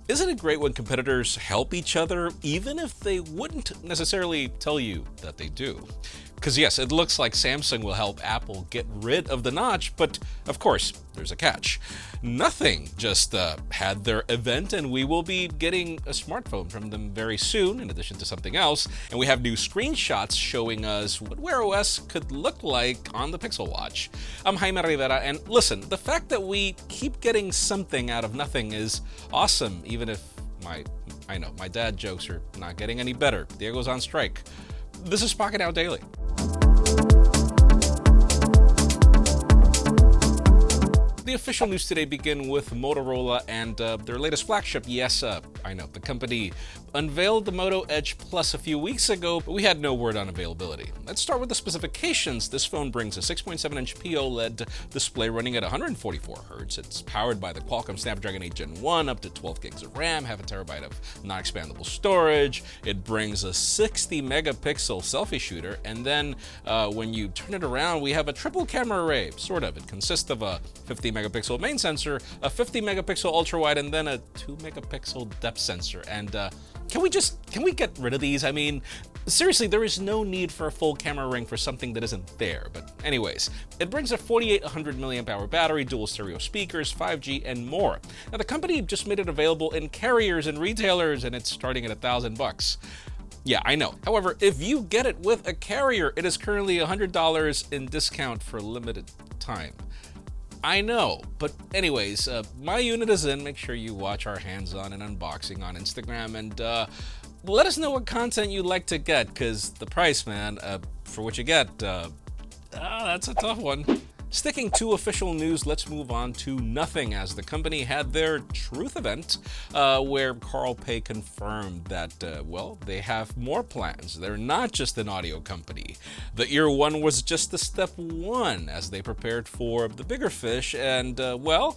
Isn't it great when competitors help each other, even if they wouldn't necessarily tell you that they do? Because yes, it looks like Samsung will help Apple get rid of the notch, but of course, there's a catch. Nothing just had their event, and we will be getting a smartphone from them very soon, in addition to something else. And we have new screenshots showing us what WearOS could look like on the Pixel Watch. I'm Jaime Rivera, and listen, the fact that we keep getting something out of nothing is awesome, even if my dad jokes are not getting any better. Diego's on strike. This is Pocketnow Daily. The official news today begin with Motorola and their latest flagship. Yes, I know, the company unveiled the Moto Edge Plus a few weeks ago, but we had no word on availability. Let's start with the specifications. This phone brings a 6.7-inch OLED display running at 144 Hz. It's powered by the Qualcomm Snapdragon 8 Gen 1, up to 12 gigs of RAM, half a terabyte of non-expandable storage. It brings a 60-megapixel selfie shooter, and then when you turn it around, we have a triple camera array, sort of. It consists of a 50-megapixel main sensor, a 50-megapixel ultra-wide, and then a 2-megapixel depth sensor. And can we get rid of these? I mean, seriously, there is no need for a full camera ring for something that isn't there. But anyways, it brings a 4,800 milliamp hour battery, dual stereo speakers, 5G, and more. Now, the company just made it available in carriers and retailers, and it's starting at $1,000. Yeah, I know. However, if you get it with a carrier, it is currently $100 in discount for limited time. I know, but anyways, my unit is in. Make sure you watch our hands-on and unboxing on Instagram, and let us know what content you'd like to get, because the price, man, for what you get, that's a tough one. Sticking to official news, let's move on to nothing, as the company had their Truth event, where Carl Pei confirmed that, well, they have more plans. They're not just an audio company. The Ear 1 was just the step one as they prepared for the bigger fish, and, well,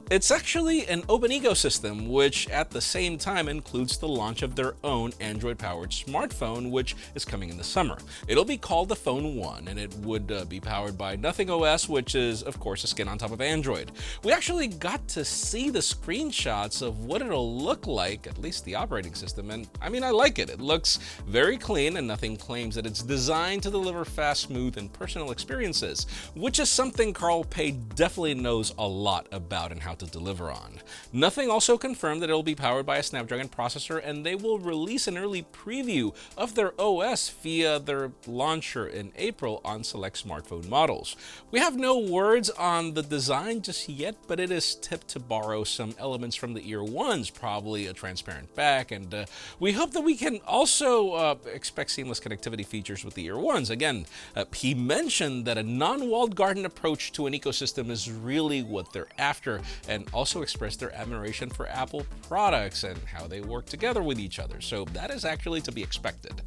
it's actually an open ecosystem, which at the same time includes the launch of their own Android-powered smartphone, which is coming in the summer. It'll be called the Phone 1, and it would be powered by Nothing OS, which is, of course, a skin on top of Android. We actually got to see the screenshots of what it'll look like, at least the operating system, and I mean, I like it. It looks very clean, and Nothing claims that it's designed to deliver fast, smooth, and personal experiences, which is something Carl Pei definitely knows a lot about and how to deliver on. Nothing also confirmed that it'll be powered by a Snapdragon processor, and they will release an early preview of their OS via their launcher in April on select smartphone models. We have no words on the design just yet, but it is tipped to borrow some elements from the Ear 1's, probably a transparent back, and we hope that we can also expect seamless connectivity features with the Ear 1's. Again, he mentioned that a non-walled garden approach to an ecosystem is really what they're after, and also expressed their admiration for Apple products and how they work together with each other. So that is actually to be expected.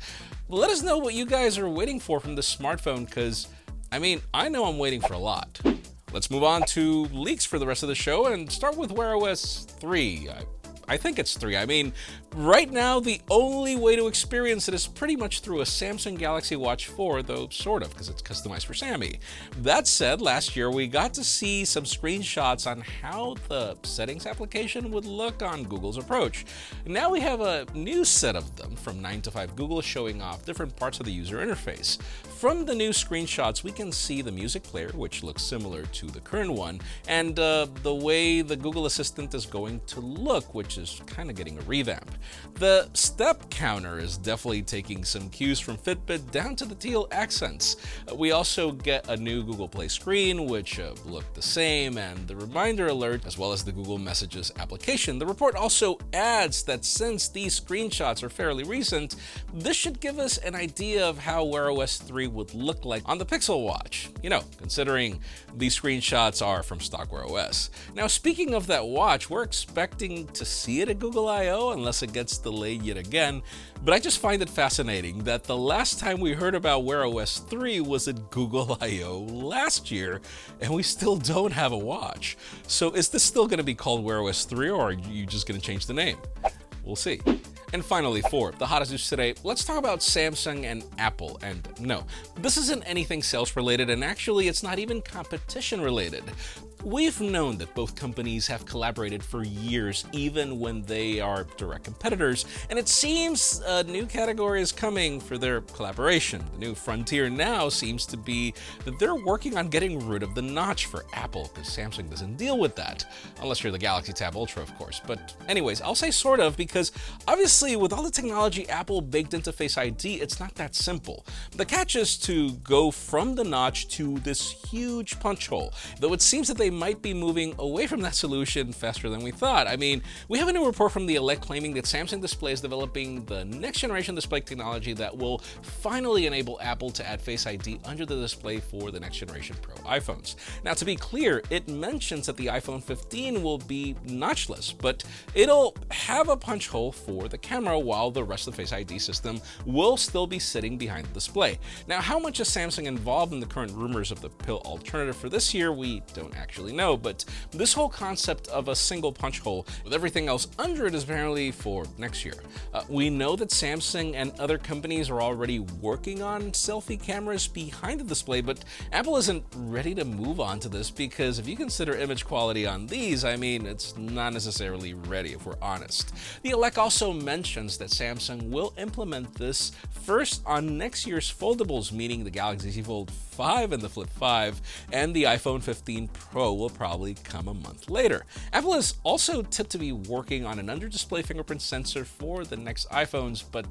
Let us know what you guys are waiting for from this smartphone, because I mean, I know I'm waiting for a lot. Let's move on to leaks for the rest of the show and start with WearOS 3. I think it's 3. I mean, right now, the only way to experience it is pretty much through a Samsung Galaxy Watch 4, though sort of, because it's customized for Sammy. That said, last year we got to see some screenshots on how the settings application would look on Google's approach. Now we have a new set of them from 9 to 5 Google showing off different parts of the user interface. From the new screenshots, we can see the music player, which looks similar to the current one, and the way the Google Assistant is going to look, which is kind of getting a revamp. The step counter is definitely taking some cues from Fitbit down to the teal accents. We also get a new Google Play screen, which look the same, and the reminder alert, as well as the Google Messages application. The report also adds that since these screenshots are fairly recent, this should give us an idea of how WearOS 3 would look like on the Pixel Watch, you know, considering these screenshots are from stock WearOS. Now, speaking of that watch, we're expecting to see it at Google I/O unless it gets delayed yet again, but I just find it fascinating that the last time we heard about WearOS 3 was at Google I/O last year, and we still don't have a watch. So is this still going to be called WearOS 3, or are you just going to change the name? We'll see. And finally, for the hottest news today, let's talk about Samsung and Apple. And no, this isn't anything sales related, and actually it's not even competition related. We've known that both companies have collaborated for years, even when they are direct competitors, and it seems a new category is coming for their collaboration. The new frontier now seems to be that they're working on getting rid of the notch for Apple, because Samsung doesn't deal with that, unless you're the Galaxy Tab Ultra, of course. But anyways, I'll say sort of, because obviously with all the technology Apple baked into Face ID, it's not that simple. The catch is to go from the notch to this huge punch hole, though it seems that they might be moving away from that solution faster than we thought. I mean, we have a new report from the Elect claiming that Samsung Display is developing the next generation display technology that will finally enable Apple to add Face ID under the display for the next generation Pro iPhones. Now, to be clear, it mentions that the iPhone 15 will be notchless, but it'll have a punch hole for the camera while the rest of the Face ID system will still be sitting behind the display. Now, how much is Samsung involved in the current rumors of the pill alternative for this year, we don't actually know, but this whole concept of a single punch hole with everything else under it is apparently for next year. We know that Samsung and other companies are already working on selfie cameras behind the display, but Apple isn't ready to move on to this because if you consider image quality on these, I mean, it's not necessarily ready if we're honest. The Elect also mentions that Samsung will implement this first on next year's foldables, meaning the Galaxy Z Fold 5 and the Flip 5, and the iPhone 15 Pro will probably come a month later. Apple is also tipped to be working on an under-display fingerprint sensor for the next iPhones, but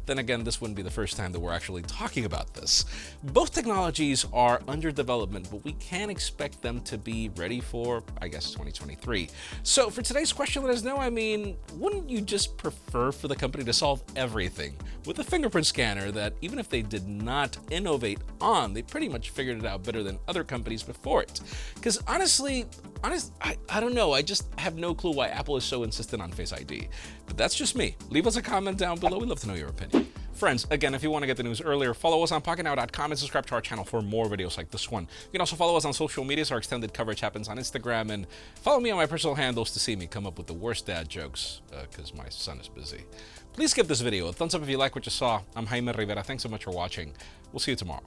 then again, this wouldn't be the first time that we're actually talking about this. Both technologies are under development, but we can expect them to be ready for, I guess, 2023. So for today's question, let us know, I mean, wouldn't you just prefer for the company to solve everything with a fingerprint scanner that even if they did not innovate on, they pretty much figured it out better than other companies before it? Because honestly, I don't know. I just have no clue why Apple is so insistent on Face ID. But that's just me. Leave us a comment down below. We'd love to know your opinion. Friends, again, if you want to get the news earlier, follow us on Pocketnow.com and subscribe to our channel for more videos like this one. You can also follow us on social media, so our extended coverage happens on Instagram, and follow me on my personal handles to see me come up with the worst dad jokes, because my son is busy. Please give this video a thumbs up if you like what you saw. I'm Jaime Rivera. Thanks so much for watching. We'll see you tomorrow.